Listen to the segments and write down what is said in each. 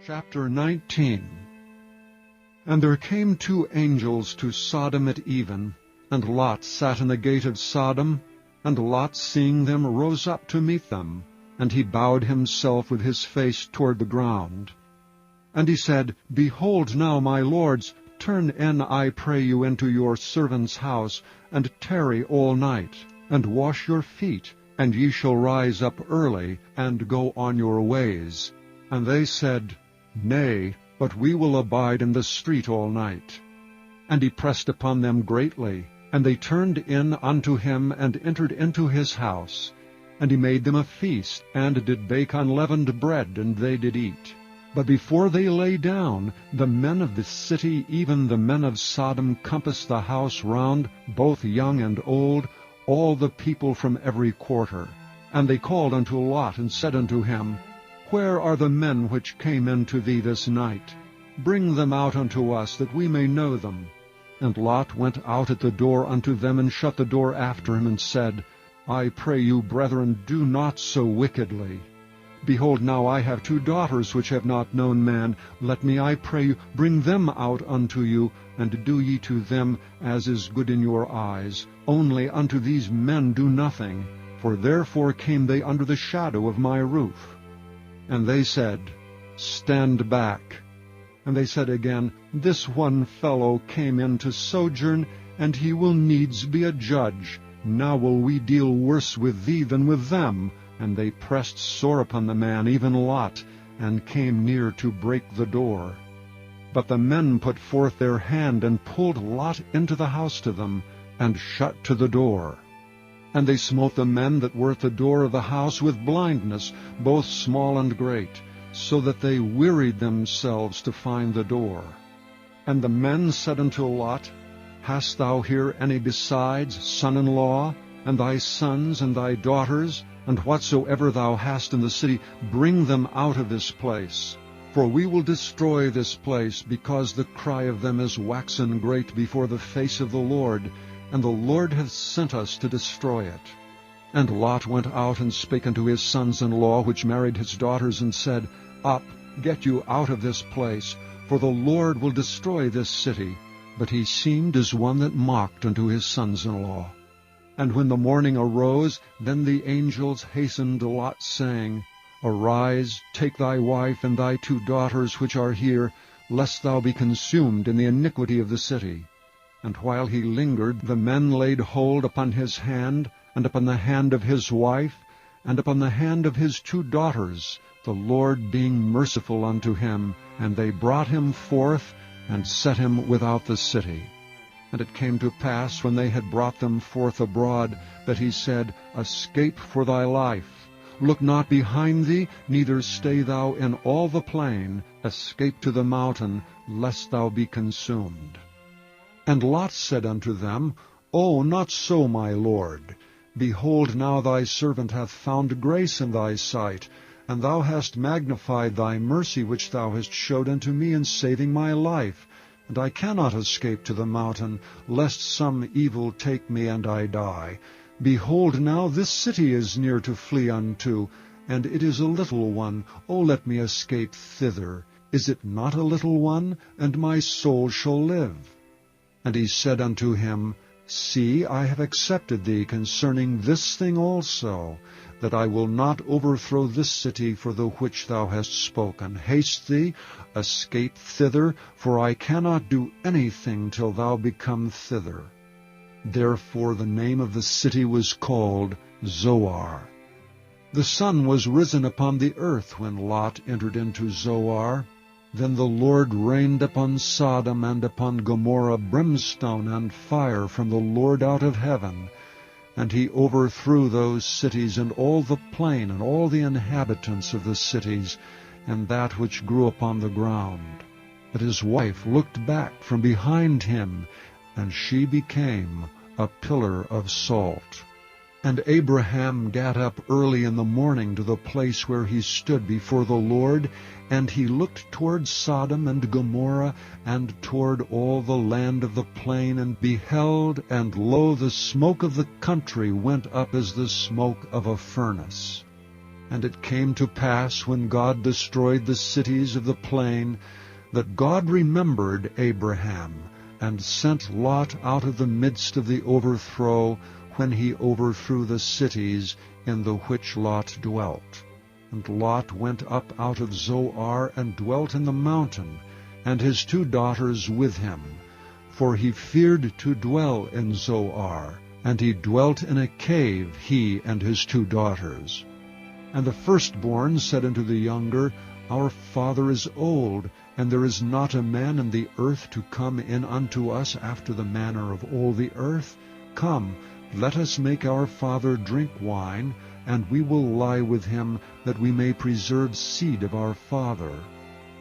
Chapter 19. And there came two angels to Sodom at even, and Lot sat in the gate of Sodom. And Lot, seeing them, rose up to meet them, and he bowed himself with his face toward the ground. And he said, Behold now, my lords, turn in, I pray you, into your servant's house, and tarry all night, and wash your feet, and ye shall rise up early, and go on your ways. And they said, Nay, but we will abide in the street all night. And he pressed upon them greatly, and they turned in unto him, and entered into his house. And he made them a feast, and did bake unleavened bread, and they did eat. But before they lay down, the men of the city, even the men of Sodom, compassed the house round, both young and old, all the people from every quarter. And they called unto Lot, and said unto him, Where are the men which came into thee this night? Bring them out unto us, that we may know them. And Lot went out at the door unto them, and shut the door after him, and said, I pray you, brethren, do not so wickedly. Behold, now I have two daughters which have not known man. Let me, I pray you, bring them out unto you, and do ye to them as is good in your eyes. Only unto these men do nothing, for therefore came they under the shadow of my roof. And they said, Stand back. And they said again, This one fellow came in to sojourn, and he will needs be a judge. Now will we deal worse with thee than with them. And they pressed sore upon the man, even Lot, and came near to break the door. But the men put forth their hand, and pulled Lot into the house to them, and shut to the door. And they smote the men that were at the door of the house with blindness, both small and great, so that they wearied themselves to find the door. And the men said unto Lot, Hast thou here any besides son-in-law, and thy sons and thy daughters, and whatsoever thou hast in the city, bring them out of this place? For we will destroy this place, because the cry of them is waxen great before the face of the Lord, and the Lord hath sent us to destroy it. And Lot went out and spake unto his sons-in-law, which married his daughters, and said, Up, get you out of this place, for the Lord will destroy this city. But he seemed as one that mocked unto his sons-in-law. And when the morning arose, then the angels hastened Lot, saying, Arise, take thy wife and thy two daughters which are here, lest thou be consumed in the iniquity of the city. And while he lingered, the men laid hold upon his hand, and upon the hand of his wife, and upon the hand of his two daughters, the Lord being merciful unto him. And they brought him forth, and set him without the city. And it came to pass, when they had brought them forth abroad, that he said, Escape for thy life. Look not behind thee, neither stay thou in all the plain. Escape to the mountain, lest thou be consumed. And Lot said unto them, O, not so, my lord. Behold, now thy servant hath found grace in thy sight, and thou hast magnified thy mercy which thou hast showed unto me in saving my life. And I cannot escape to the mountain, lest some evil take me and I die. Behold, now this city is near to flee unto, and it is a little one. O let me escape thither. Is it not a little one? And my soul shall live. And he said unto him, See, I have accepted thee concerning this thing also, that I will not overthrow this city for the which thou hast spoken. Haste thee, escape thither, for I cannot do anything till thou become thither. Therefore the name of the city was called Zoar. The sun was risen upon the earth when Lot entered into Zoar. Then the Lord rained upon Sodom and upon Gomorrah brimstone and fire from the Lord out of heaven. And he overthrew those cities, and all the plain, and all the inhabitants of the cities, and that which grew upon the ground. But his wife looked back from behind him, and she became a pillar of salt. And Abraham gat up early in the morning to the place where he stood before the Lord, and he looked toward Sodom and Gomorrah, and toward all the land of the plain, and beheld, and lo, the smoke of the country went up as the smoke of a furnace. And it came to pass, when God destroyed the cities of the plain, that God remembered Abraham, and sent Lot out of the midst of the overthrow, when he overthrew the cities in the which Lot dwelt. And Lot went up out of Zoar, and dwelt in the mountain, and his 2 daughters with him. For he feared to dwell in Zoar, and he dwelt in a cave, he and his 2 daughters. And the firstborn said unto the younger, Our father is old, and there is not a man in the earth to come in unto us after the manner of all the earth. Come, let us make our father drink wine, and we will lie with him, that we may preserve seed of our father.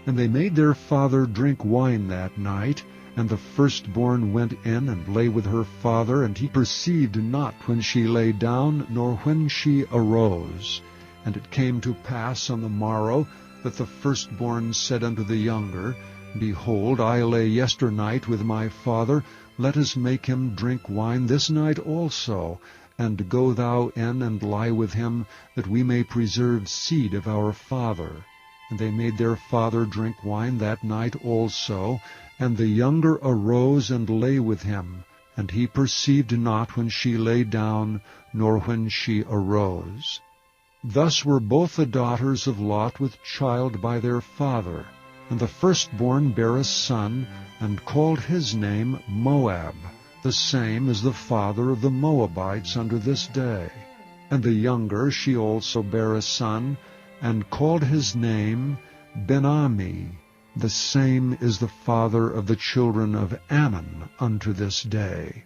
And they made their father drink wine that night. And the firstborn went in and lay with her father, and he perceived not when she lay down, nor when she arose. And it came to pass on the morrow, that the firstborn said unto the younger, Behold, I lay yesternight with my father, let us make him drink wine this night also, and go thou in and lie with him, that we may preserve seed of our father. And they made their father drink wine that night also, and the younger arose and lay with him, and he perceived not when she lay down, nor when she arose. Thus were both the daughters of Lot with child by their father. And the firstborn bare a son, and called his name Moab. The same is the father of the Moabites unto this day. And the younger she also bare a son, and called his name Ben-Ami. The same is the father of the children of Ammon unto this day.